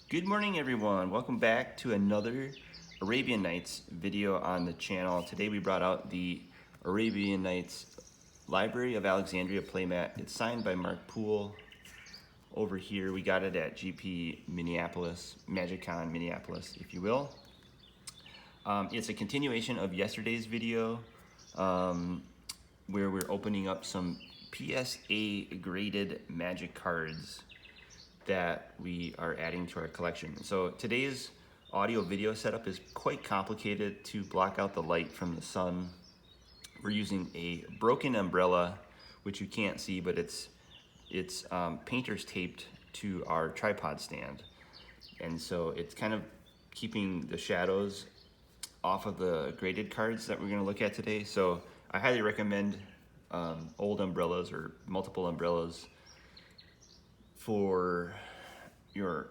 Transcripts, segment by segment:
Good morning, everyone. Welcome back to another Arabian Nights video on the channel. Today we brought out the Arabian Nights Library of Alexandria playmat. It's signed by Mark Poole. Over here, we got it at GP Minneapolis, MagicCon Minneapolis, if you will. It's a continuation of yesterday's video where we're opening up some PSA Graded Magic cards that we are adding to our collection. So today's audio video setup is quite complicated to block out the light from the sun. We're using a broken umbrella, which you can't see, but it's painter's taped to our tripod stand. And so it's kind of keeping the shadows off of the graded cards that we're gonna look at today. So I highly recommend old umbrellas or multiple umbrellas for your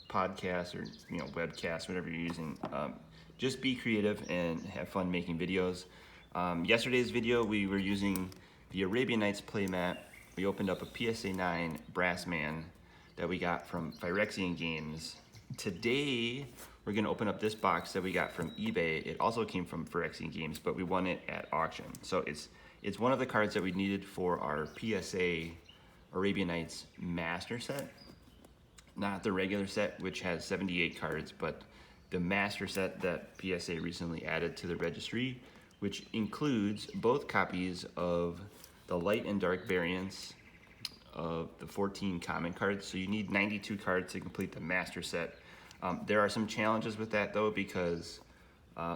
podcast or webcast, whatever you're using. Just be creative and have fun making videos. Yesterday's video we were using the Arabian Nights playmat. We opened up a PSA 9 brass man that we got from Phyrexian Games. Today we're gonna open up this box that we got from eBay. It also came from Phyrexian Games, but we won it at auction. So it's one of the cards that we needed for our PSA Arabian Nights master set. Not the regular set, which has 78 cards, but the master set that PSA recently added to the registry, which includes both copies of the light and dark variants of the 14 common cards. So you need 92 cards to complete the master set. There are some challenges with that though, because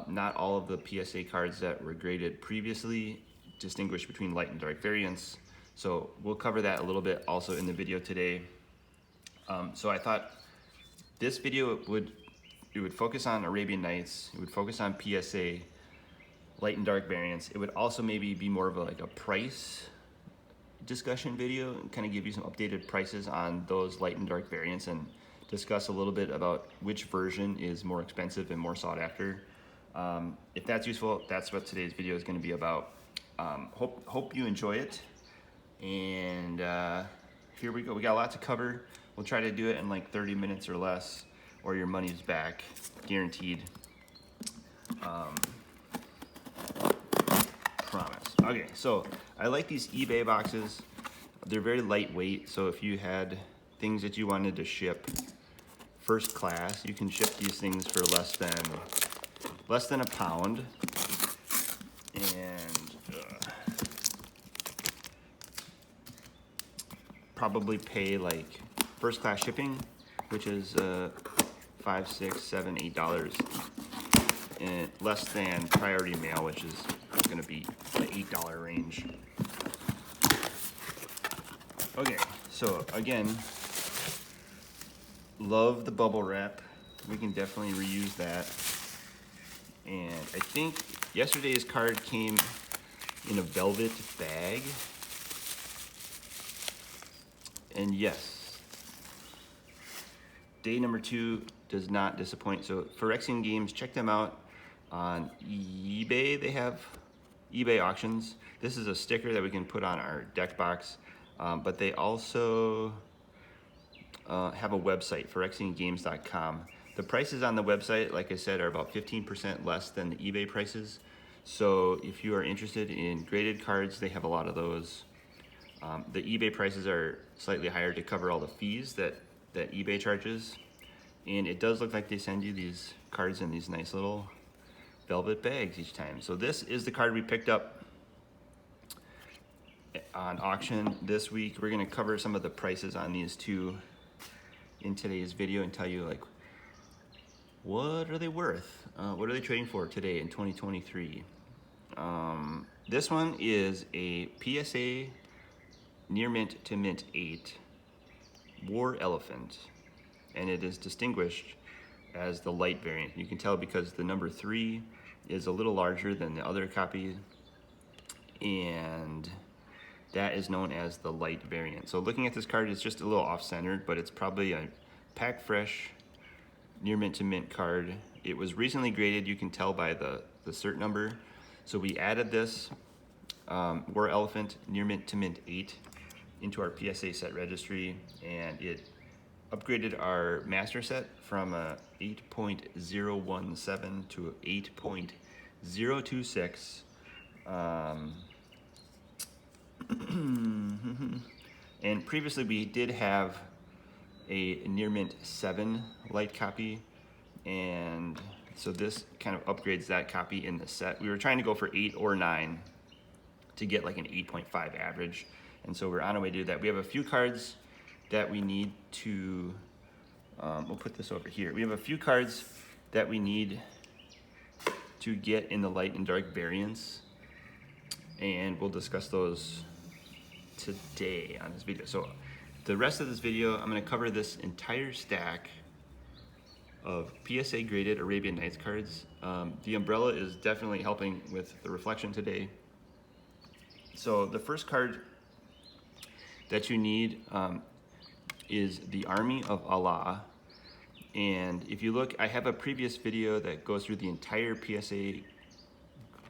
not all of the PSA cards that were graded previously distinguish between light and dark variants. So we'll cover that a little bit also in the video today. So I thought this video would focus on Arabian Nights. It would focus on PSA light and dark variants. It would also maybe be more of a price discussion video and kind of give you some updated prices on those light and dark variants and discuss a little bit about which version is more expensive and more sought after. If that's useful, that's what today's video is going to be about. Hope you enjoy it. And here we go. We got a lot to cover. We'll try to do it in like 30 minutes or less, or your money's back, guaranteed. Promise. Okay, so I like these eBay boxes. They're very lightweight, so if you had things that you wanted to ship first class, you can ship these things for less than a pound. And probably pay like first class shipping, which is $5, $6, $7, $8, and less than priority mail, which is going to be the $8 range. Okay, so again, love the bubble wrap. We can definitely reuse that. And I think yesterday's card came in a velvet bag. And yes, day number 2 does not disappoint. So Phyrexian Games, check them out on eBay. They have eBay auctions. This is a sticker that we can put on our deck box, but they also have a website, phyrexiangames.com. The prices on the website, like I said, are about 15% less than the eBay prices. So if you are interested in graded cards, they have a lot of those. The eBay prices are slightly higher to cover all the fees that eBay charges. And it does look like they send you these cards in these nice little velvet bags each time. So this is the card we picked up on auction this week. We're gonna cover some of the prices on these two in today's video and tell you like, what are they worth? What are they trading for today in 2023? This one is a PSA Near Mint to Mint 8 War Elephant, and it is distinguished as the light variant. You can tell because the number 3 is a little larger than the other copy, and that is known as the light variant. So looking at this card, it's just a little off-centered, but it's probably a pack fresh Near Mint to Mint card. It was recently graded, you can tell by the cert number. So we added this War Elephant Near Mint to Mint 8 into our PSA set registry, and it upgraded our master set from a 8.017 to a 8.026. And previously we did have a near mint 7 light copy, and so this kind of upgrades that copy in the set. We were trying to go for 8 or 9 to get like an 8.5 average, and so we're on our way to do that. We have a few cards that we need to, we'll put this over here. We have a few cards that we need to get in the light and dark variants, and we'll discuss those today on this video. So the rest of this video, I'm going to cover this entire stack of PSA Graded Arabian Nights cards. The umbrella is definitely helping with the reflection today. So the first card that you need is the Army of Allah. And if you look, I have a previous video that goes through the entire PSA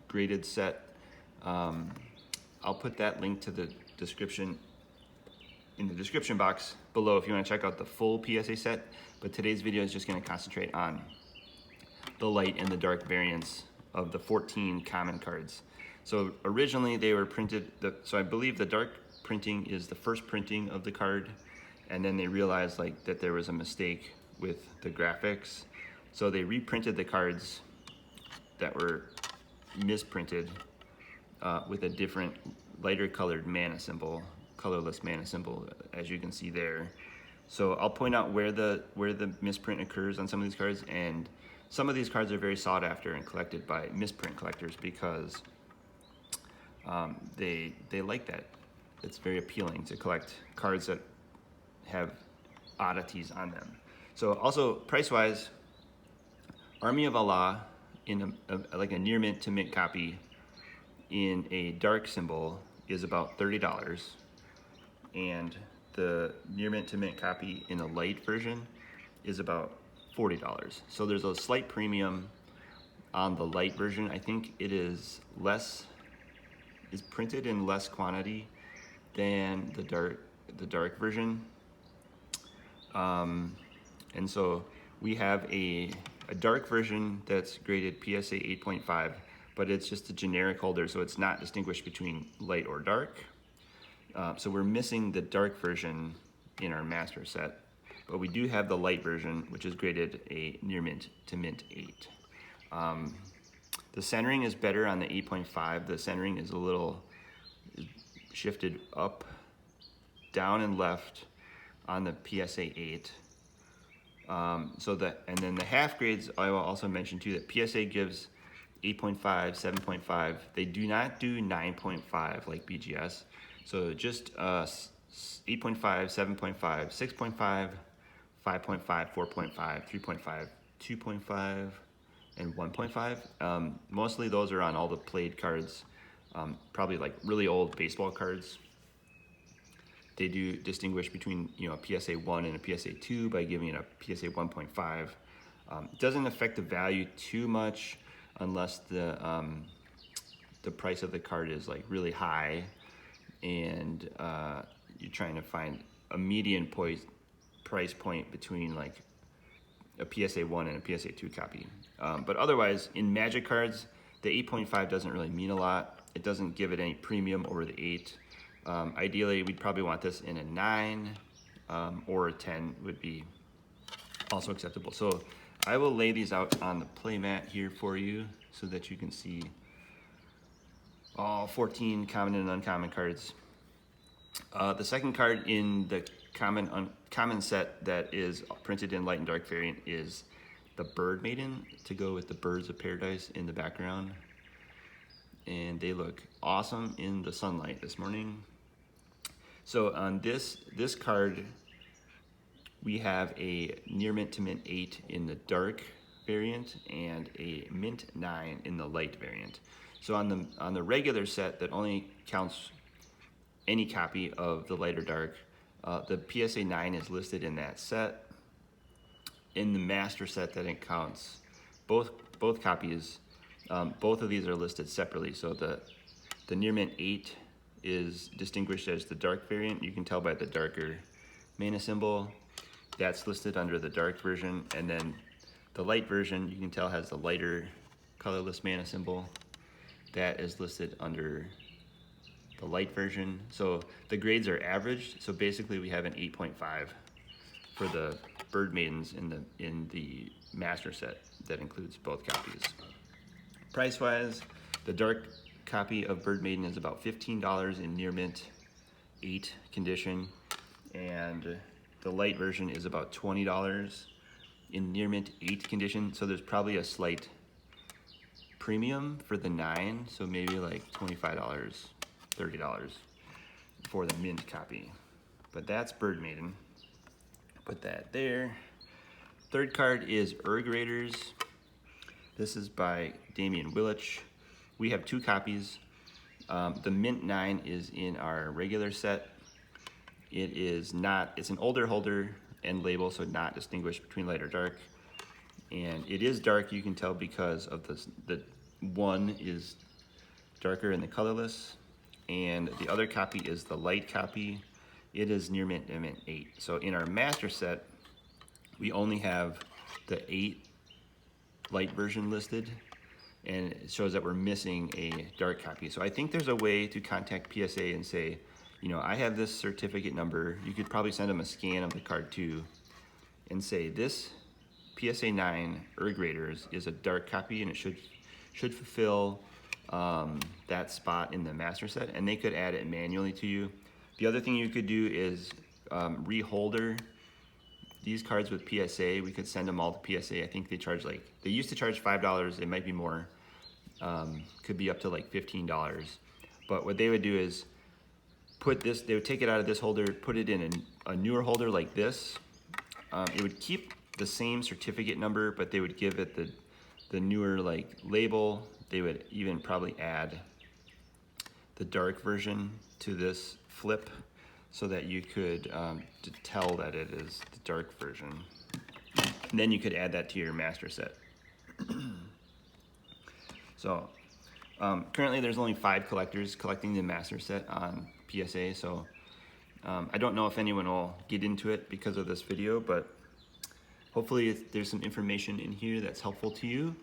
graded set. I'll put that link to the description in the description box below if you want to check out the full PSA set, but today's video is just going to concentrate on the light and the dark variants of the 14 common cards. So originally they were printed, so I believe the dark printing is the first printing of the card, and then they realized like that there was a mistake with the graphics, so they reprinted the cards that were misprinted with a different lighter colored mana symbol, colorless mana symbol, as you can see there. So I'll point out where the misprint occurs on some of these cards, and some of these cards are very sought after and collected by misprint collectors because they like that. It's very appealing to collect cards that have oddities on them. So also price-wise, Army of Allah in like a near mint to mint copy in a dark symbol is about $30, and the near mint to mint copy in a light version is about $40. So there's a slight premium on the light version. I think it is printed in less quantity than the dark version. And so we have a dark version that's graded PSA 8.5, but it's just a generic holder, so it's not distinguished between light or dark. So we're missing the dark version in our master set, but we do have the light version, which is graded a near mint to mint 8. The centering is better on the 8.5. The centering is a little shifted up, down, and left on the PSA 8. And then the half grades, I will also mention too that PSA gives 8.5, 7.5. They do not do 9.5 like BGS. So just 8.5, 7.5, 6.5, 5.5, 4.5, 3.5, 2.5, and 1.5. Mostly those are on all the played cards, probably like really old baseball cards. They do distinguish between a PSA 1 and a PSA 2 by giving it a PSA 1.5. It doesn't affect the value too much unless the price of the card is like really high, and you're trying to find a median price point between like a PSA 1 and a PSA 2 copy. But otherwise, in Magic cards, the 8.5 doesn't really mean a lot. It doesn't give it any premium over the 8. Ideally, we'd probably want this in a 9 or a 10 would be also acceptable. So I will lay these out on the play mat here for you so that you can see all 14 common and uncommon cards. The second card in the common set that is printed in light and dark variant is the Bird Maiden, to go with the birds of paradise in the background. And they look awesome in the sunlight this morning. So on this card, we have a near mint to mint 8 in the dark variant and a mint 9 in the light variant. So on the regular set that only counts any copy of the light or dark, the PSA 9 is listed in that set. In the master set that it counts both copies, both of these are listed separately. So the near mint 8 is distinguished as the dark variant. You can tell by the darker mana symbol. That's listed under the dark version, and then the light version, you can tell, has the lighter colorless mana symbol. That is listed under the light version. So the grades are averaged, so basically we have an 8.5 for the Bird Maidens in the master set that includes both copies. Price wise, the dark copy of Bird Maiden is about $15 in near mint 8 condition, and the light version is about $20 in near mint 8 condition. So there's probably a slight premium for the 9, so maybe like $25, $30 for the mint copy. But that's Bird Maiden. Put that there. Third card is Graders. This is by Damian Willich. We have 2 copies. The mint 9 is in our regular set. It's an older holder and label, so not distinguished between light or dark. And it is dark, you can tell, because of the one is darker in the colorless, and the other copy is the light copy. It is near mint and mint 8. So in our master set, we only have the 8 light version listed, and it shows that we're missing a dark copy. So I think there's a way to contact PSA and say, you know, I have this certificate number. You could probably send them a scan of the card too, and say this PSA 9 Graders is a dark copy, and it should fulfill that spot in the master set, and they could add it manually to you. The other thing you could do is reholder these cards with PSA. We could send them all to PSA. I think they charge they used to charge $5. It might be more. Could be up to like $15. But what they would do is they would take it out of this holder, put it in a newer holder like this. It would keep the same certificate number, but they would give it the newer label. They would even probably add the dark version to this flip so that you could tell that it is the dark version. And then you could add that to your master set. So currently there's only 5 collectors collecting the master set on PSA, so I don't know if anyone will get into it because of this video, but hopefully there's some information in here that's helpful to you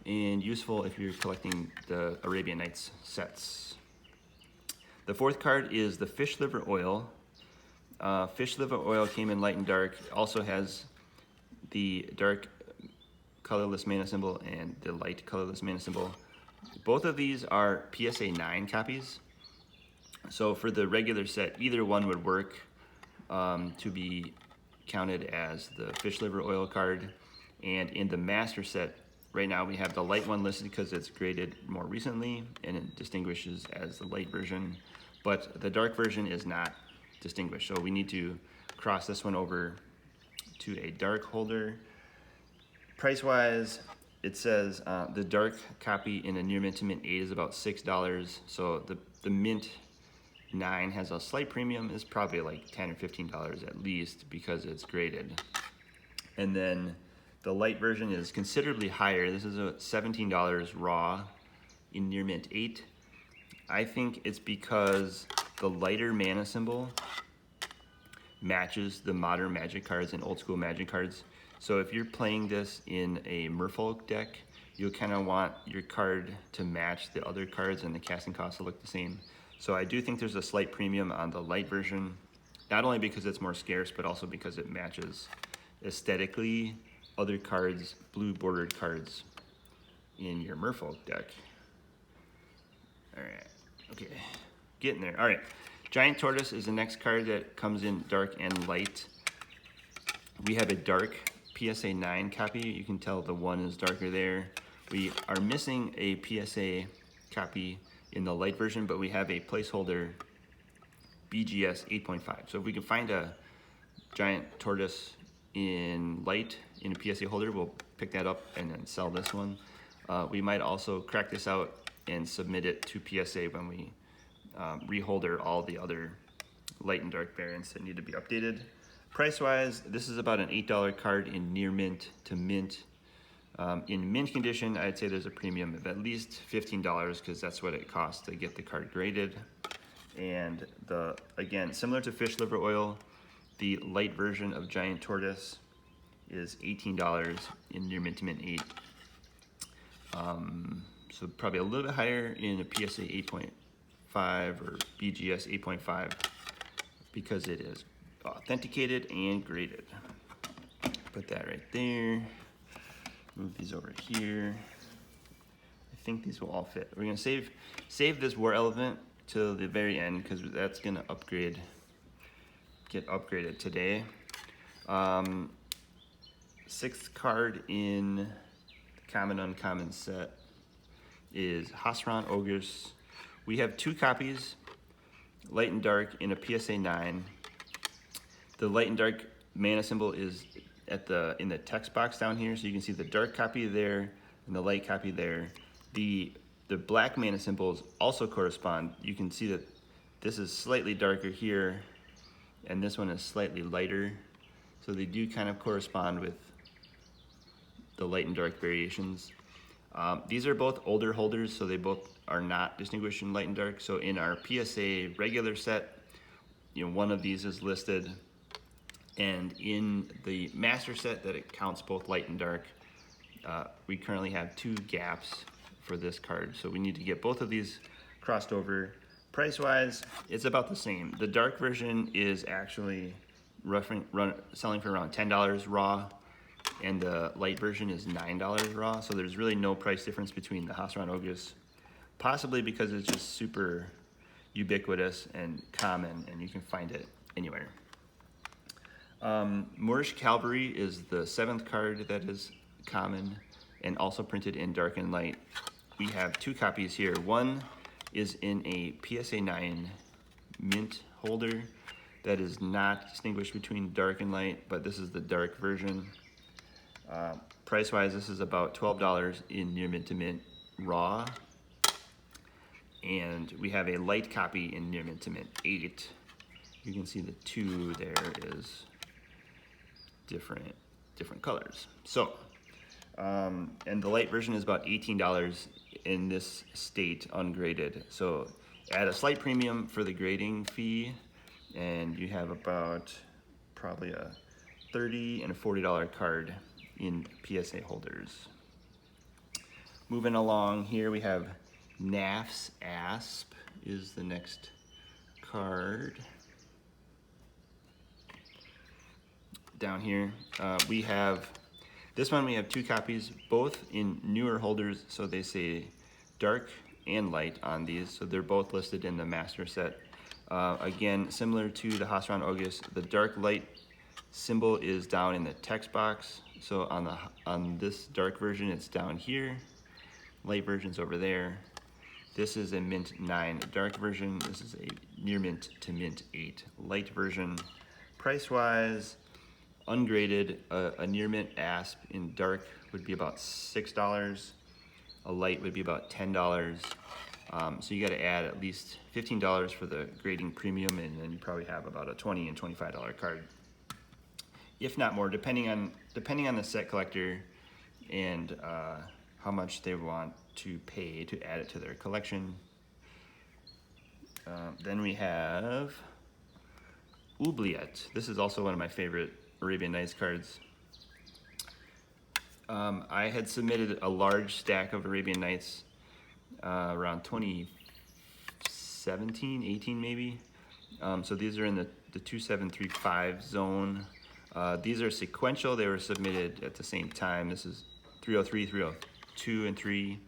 and useful if you're collecting the Arabian Nights sets. The fourth card is the Fish Liver Oil. Fish Liver Oil came in light and dark. It also has the dark colorless mana symbol and the light colorless mana symbol. Both of these are PSA 9 copies. So for the regular set, either one would work to be counted as the Fish Liver Oil card. And in the master set, right now we have the light one listed because it's graded more recently and it distinguishes as the light version, but the dark version is not distinguished. So we need to cross this one over to a dark holder. Price wise, it says the dark copy in a near mint to mint 8 is about $6. So the mint 9 has a slight premium. It's probably like $10 or $15 at least because it's graded. And then the light version is considerably higher. This is a $17 raw in near mint 8. I think it's because the lighter mana symbol matches the modern Magic cards and old school Magic cards. So if you're playing this in a Merfolk deck, you'll kind of want your card to match the other cards and the casting costs will look the same. So I do think there's a slight premium on the light version, not only because it's more scarce, but also because it matches aesthetically other cards, blue bordered cards in your Merfolk deck. All right, okay, getting there. All right, Giant Tortoise is the next card that comes in dark and light. We have a dark PSA 9 copy. You can tell the one is darker there. We are missing a PSA copy in the light version, but we have a placeholder BGS 8.5. So if we can find a Giant Tortoise in light in a PSA holder, we'll pick that up and then sell this one. We might also crack this out and submit it to PSA when we reholder all the other light and dark variants that need to be updated. Price wise, this is about an $8 card in near mint to mint. In mint condition, I'd say there's a premium of at least $15 because that's what it costs to get the card graded. And again, similar to Fish Liver Oil, The light version of Giant Tortoise is $18 in Near Mint to Mint 8. So probably a little bit higher in a PSA 8.5 or BGS 8.5 because it is authenticated and graded. Put that right there. Move these over here. I think these will all fit. We're gonna save this War Elephant till the very end because that's gonna get upgraded today. Sixth card in the Common Uncommon set is Hasran Ogres. We have 2 copies, light and dark, in a PSA 9. The light and dark mana symbol is in the text box down here, so you can see the dark copy there and the light copy there. The black mana symbols also correspond. You can see that this is slightly darker here and this one is slightly lighter, so they do kind of correspond with the light and dark variations. These are both older holders, so they both are not distinguished in light and dark. So in our PSA regular set, one of these is listed, and in the master set that it counts both light and dark, we currently have 2 gaps for this card. So we need to get both of these crossed over. Price-wise, it's about the same. The dark version is actually selling for around $10 raw, and the light version is $9 raw. So there's really no price difference between the Hasran Ogres, possibly because it's just super ubiquitous and common, and you can find it anywhere. Moorish Cavalry is the 7th card that is common and also printed in dark and light. We have 2 copies here. One is in a PSA 9 mint holder that is not distinguished between dark and light, but this is the dark version. Price-wise, this is about $12 in Near Mint to Mint raw, and we have a light copy in Near Mint to Mint 8. You can see the 2 there is different colors. So, and the light version is about $18 in this state ungraded. So add a slight premium for the grading fee, and you have about probably a $30 and a $40 card in PSA holders. Moving along here, we have Naf's Asp is the next card. Down here, we have this one. We have 2 copies, both in newer holders, so they say dark and light on these, so they're both listed in the master set. Again, similar to the Hasran Ogres, the dark light symbol is down in the text box. So on this dark version, it's down here. Light version's over there. This is a Mint 9 dark version. This is a Near Mint to Mint 8 light version. Price-wise, ungraded, a Near Mint Asp in dark would be about $6. A light would be about $10. So you got to add at least $15 for the grading premium, and then you probably have about a $20 and $25 card, if not more, depending on the set collector and how much they want to pay to add it to their collection. Then we have Oubliette. This is also one of my favorite Arabian Nights cards. I had submitted a large stack of Arabian Nights around 2017, 18 maybe. So these are in the 2735 zone. These are sequential. They were submitted at the same time. This is 303, 302, and 3.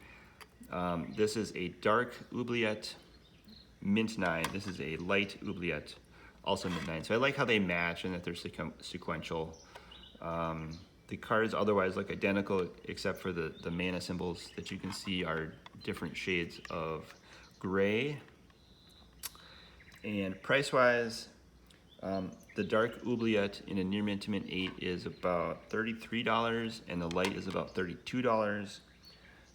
This is a dark Oubliette, Mint 9. This is a light Oubliette, also Mint 9. So I like how they match and that they're sequential. The cards otherwise look identical except for the mana symbols that you can see are different shades of gray. And price-wise, the dark Oubliette in a Near Mint to Mint 8 is about $33, and the light is about $32.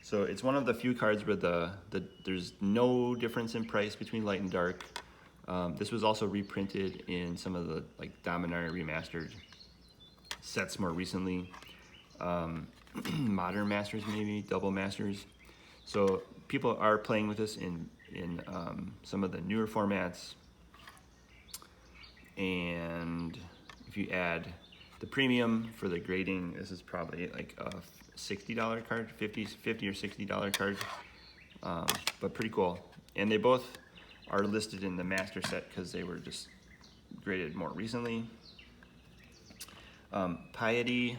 So it's one of the few cards where there's no difference in price between light and dark. This was also reprinted in some of the Dominar remastered sets more recently. Modern Masters maybe, double Masters. So people are playing with this in some of the newer formats. And if you add the premium for the grading, this is probably like a $60 card, 50 or $60 card, but pretty cool. And they both are listed in the master set because they were just graded more recently. Piety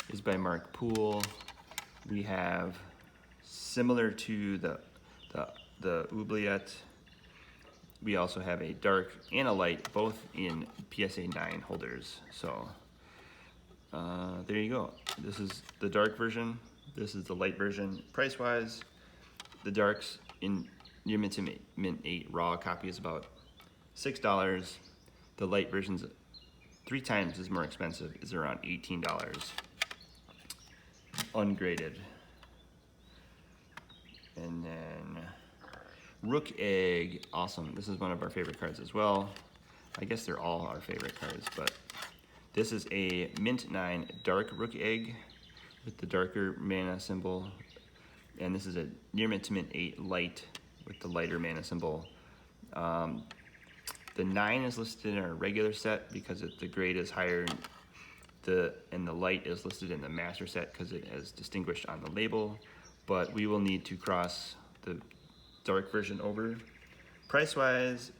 is by Mark Poole. We have, similar to the oubliette, we also have a dark and a light, both in PSA 9 holders. So there you go. This is the dark version. This is the light version. Price-wise, the darks in near mint to mint 8 raw copy is about $6. The light version's 3 times as more expensive, is around $18. Ungraded. And then Rook Egg, awesome. This is one of our favorite cards as well. I guess they're all our favorite cards, but this is a mint 9 dark Rook Egg with the darker mana symbol. And this is a near mint to mint 8 light with the lighter mana symbol. The 9 is listed in our regular set because the grade is higher, and the light is listed in the master set because it is distinguished on the label. But we will need to cross the dark version over. Price-wise,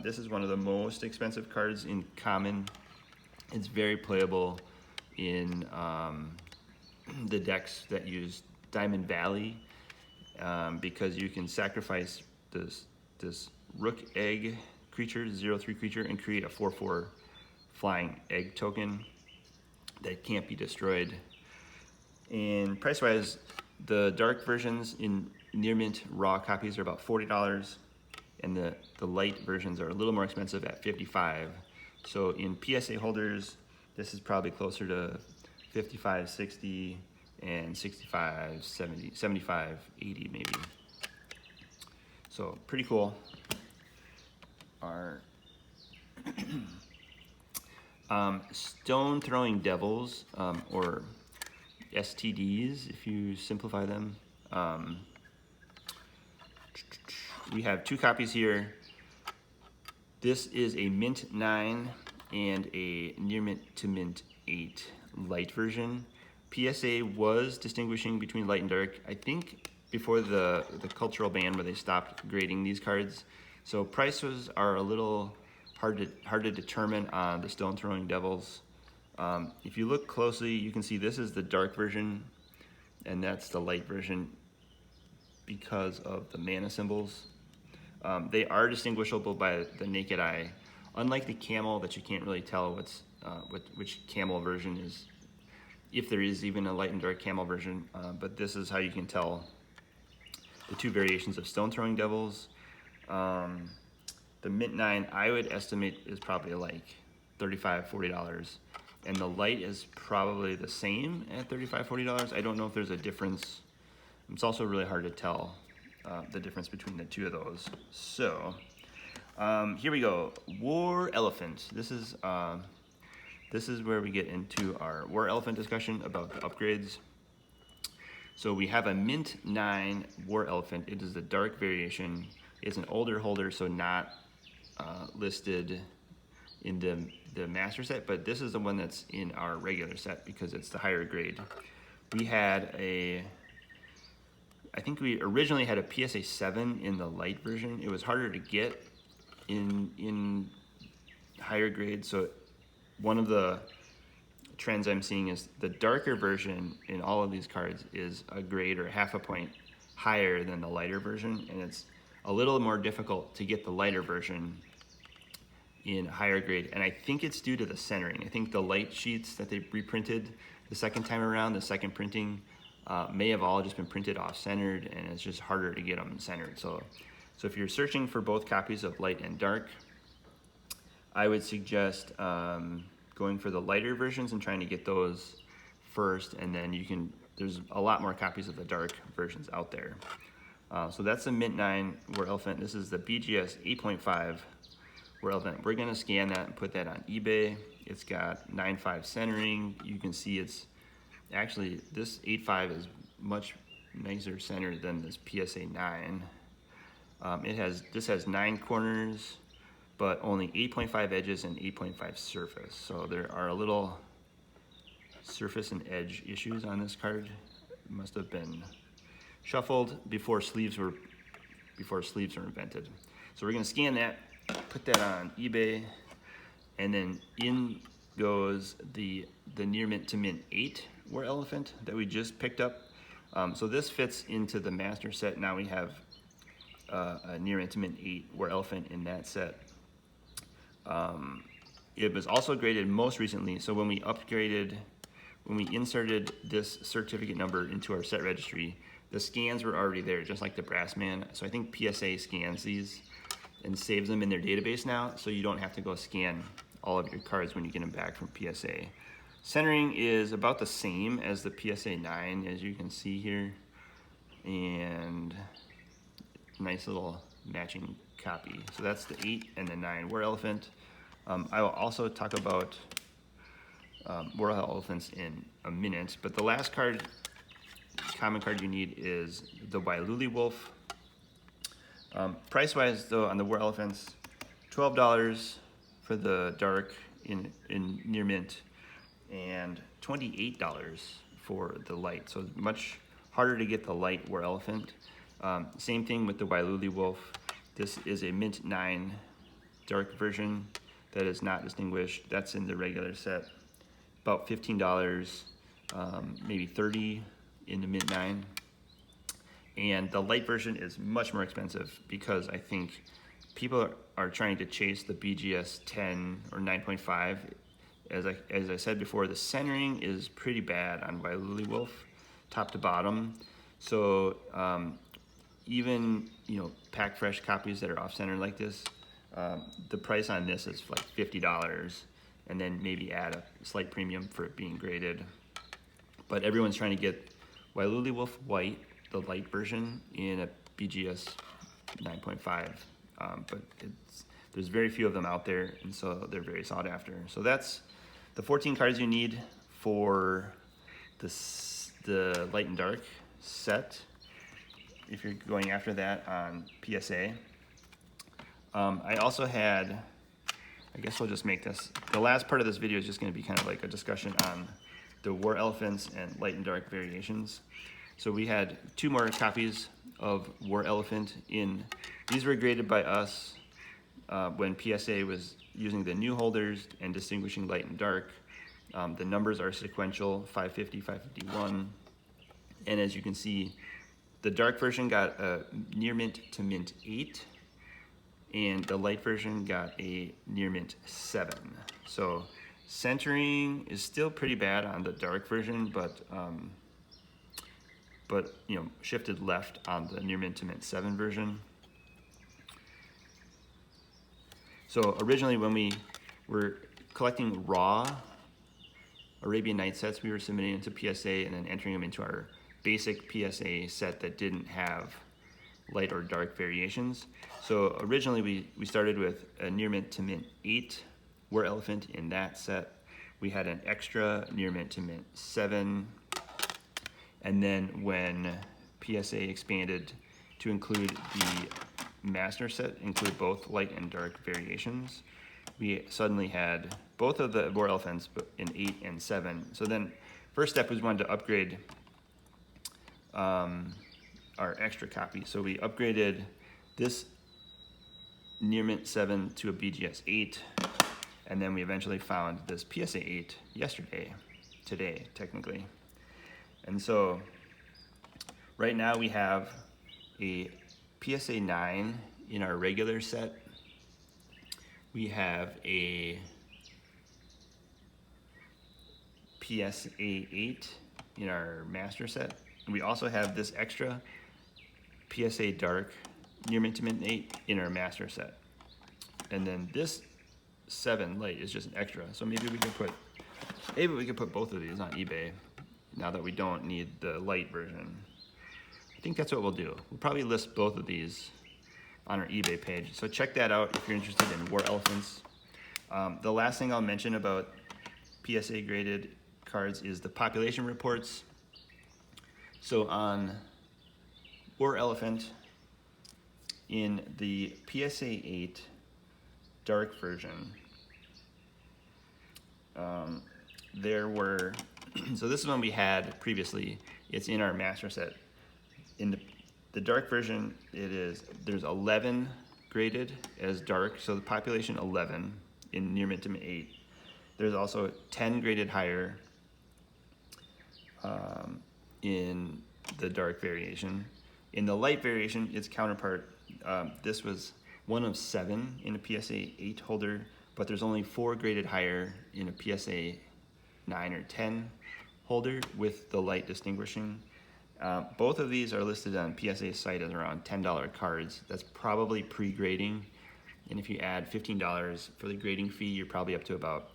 this is one of the most expensive cards in common. It's very playable in the decks that use Diamond Valley because you can sacrifice this Rook Egg creature, 0/3 creature, and create a 4/4 flying egg token that can't be destroyed. And price-wise, the dark versions in near mint raw copies are about $40, and the light versions are a little more expensive at $55. So in PSA holders, this is probably closer to $55, $60, and $65, $70, $75, $80 maybe. So pretty cool. Our stone throwing devils, or STDs if you simplify them. We have 2 copies here. This is a mint 9 and a near mint to mint 8 light version. PSA was distinguishing between light and dark, I think before the cultural ban where they stopped grading these cards. So prices are a little hard to determine on the stone throwing devils. If you look closely, you can see this is the dark version and that's the light version because of the mana symbols. They are distinguishable by the naked eye. Unlike the camel that you can't really tell which camel version is, if there is even a light and dark camel version, but this is how you can tell the 2 variations of stone throwing devils. The mint 9 I would estimate is probably like $35, $40, and the light is probably the same at $35, $40. I don't know if there's a difference. It's also really hard to tell the difference between the 2 of those. So here we go. War Elephant. This is where we get into our War Elephant discussion about the upgrades. So we have a mint 9 War Elephant. It is the dark variation. It's an older holder, so not listed in the master set, but this is the one that's in our regular set because it's the higher grade. We had I think we originally had a PSA 7 in the light version. It was harder to get in higher grade, so one of the trends I'm seeing is the darker version in all of these cards is a grade or half a point higher than the lighter version, and it's a little more difficult to get the lighter version in higher grade, and I think it's due to the centering. I think the light sheets that they reprinted the second time around, the second printing, may have all just been printed off-centered, and it's just harder to get them centered. So if you're searching for both copies of light and dark, I would suggest going for the lighter versions and trying to get those first, and then there's a lot more copies of the dark versions out there. So that's the mint 9 War Elephant. This is the BGS 8.5 War Elephant. We're gonna scan that and put that on eBay. It's got 9.5 centering. You can see it's actually, this 8.5 is much nicer centered than this PSA 9. This has 9 corners, but only 8.5 edges and 8.5 surface. So there are a little surface and edge issues on this card. It must have been shuffled before sleeves were invented. So we're gonna scan that, put that on eBay, and then in goes the near mint to mint 8 War Elephant that we just picked up. So this fits into the master set. Now we have a near mint to mint 8 War Elephant in that set. It was also graded most recently. So when we inserted this certificate number into our set registry, the scans were already there, just like the Brass Man. So I think PSA scans these and saves them in their database now, so you don't have to go scan all of your cards when you get them back from PSA. Centering is about the same as the PSA 9, as you can see here, and nice little matching copy. So that's the 8 and the 9 War Elephant. I will also talk about War Elephants in a minute, but the last common card you need is the Wailuli Wolf. Price-wise, though, on the War Elephants, $12 for the dark in near mint, and $28 for the light. So much harder to get the light War Elephant. Same thing with the Wailuli Wolf. This is a mint 9 dark version that is not distinguished. That's in the regular set. About $15, maybe $30 in the mint 9. And the light version is much more expensive because I think people are trying to chase the BGS 10 or 9.5. As I said before, the centering is pretty bad on Wailuli Wolf, top to bottom. So even pack fresh copies that are off center like this, the price on this is like $50, and then maybe add a slight premium for it being graded. But everyone's trying to get Wailuli Wolf white, the light version, in a BGS 9.5, but there's very few of them out there, and so they're very sought after. So that's the 14 cards you need for the light and dark set, if you're going after that on PSA. I also had, I guess we'll just make this, the last part of this video is just going to be kind of like a discussion on the War Elephants and light and dark variations. So we had 2 more copies of War Elephant in. These were graded by us when PSA was using the new holders and distinguishing light and dark. The numbers are sequential, 550, 551. And as you can see, the dark version got a near mint to mint 8, and the light version got a near mint 7. So centering is still pretty bad on the dark version, but shifted left on the near mint to mint 7 version. So originally, when we were collecting raw Arabian Night sets, we were submitting them to PSA and then entering them into our basic PSA set that didn't have light or dark variations. So originally we started with a near mint to mint 8 War Elephant in that set. We had an extra near mint to mint 7. And then when PSA expanded to include the master set, include both light and dark variations, we suddenly had both of the War Elephants in 8 and 7. So then first step was we wanted to upgrade our extra copy. So we upgraded this near mint 7 to a BGS 8, and then we eventually found this PSA 8 today technically. And so right now we have a PSA 9 in our regular set. We have a PSA 8 in our master set. And we also have this extra PSA dark near mint to mint 8 in our master set. And then this 7 light is just an extra. So maybe we could put both of these on eBay now that we don't need the light version. I think that's what we'll do. We'll probably list both of these on our eBay page. So check that out if you're interested in War Elephants. The last thing I'll mention about PSA graded cards is the population reports. So on War Elephant, in the PSA 8, dark version, there were, so this is one we had previously. It's in our master set. In the dark version, there's 11 graded as dark, so the population 11 in near mint to 8. There's also 10 graded higher in the dark variation. In the light variation, its counterpart, this was one of 7 in a PSA 8 holder, but there's only 4 graded higher in a PSA 9 or 10 holder with the light distinguishing. Both of these are listed on PSA's site as around $10 cards. That's probably pre-grading, and if you add $15 for the grading fee, you're probably up to about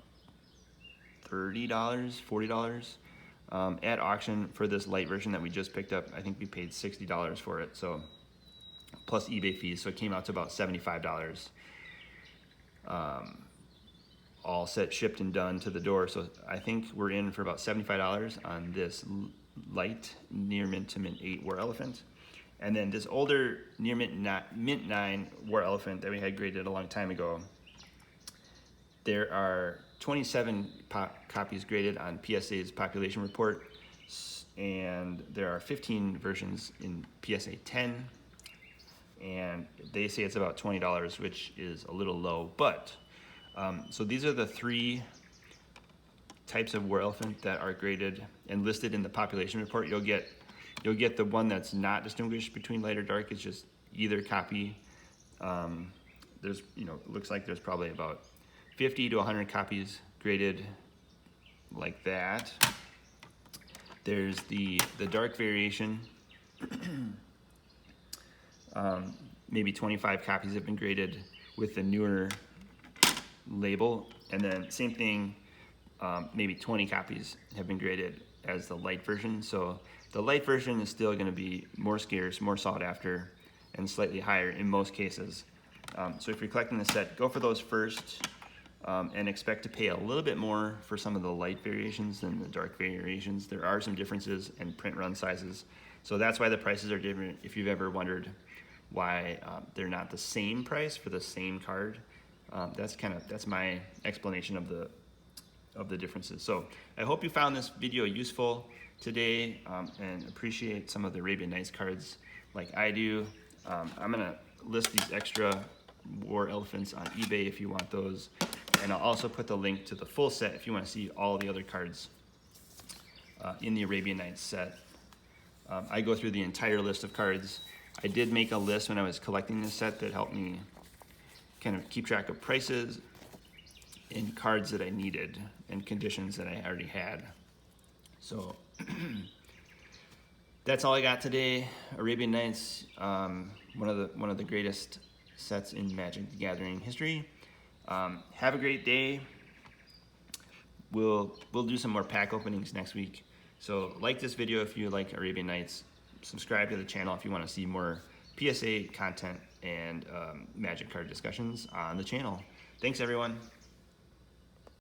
$30, $40. At auction for this light version that we just picked up, I think we paid $60 for it, so plus eBay fees, so it came out to about $75. All set, shipped, and done to the door. So I think we're in for about $75 on this light near mint to mint 8 war elephant. And then this older near mint 9 war elephant that we had graded a long time ago, there are 27 copies graded on PSA's population report, and there are 15 versions in PSA 10, and they say it's about $20, which is a little low, but so these are the 3 types of war elephant that are graded and listed in the population report. You'll get the one that's not distinguished between light or dark. It's just either copy. There's, it looks like there's probably about 50 to 100 copies graded like that. There's the dark variation. Maybe 25 copies have been graded with the newer label, and then same thing, maybe 20 copies have been graded as the light version. So the light version is still going to be more scarce, more sought after, and slightly higher in most cases. So if you're collecting the set, go for those first, and expect to pay a little bit more for some of the light variations than the dark variations. There are some differences in print run sizes, so that's why the prices are different. If you've ever wondered why they're not the same price for the same card, that's my explanation of the differences. So I hope you found this video useful today, and appreciate some of the Arabian Nights cards like I do. I'm gonna list these extra war elephants on eBay if you want those, and I'll also put the link to the full set if you want to see all the other cards in the Arabian Nights set. I go through the entire list of cards. I did make a list when I was collecting this set that helped me kind of keep track of prices and cards that I needed and conditions that I already had. So that's all I got today. Arabian Nights, one of the greatest sets in Magic the Gathering history. Have a great day. We'll do some more pack openings next week. So like this video if you like Arabian Nights. Subscribe to the channel if you want to see more PSA content and Magic card discussions on the channel. Thanks everyone.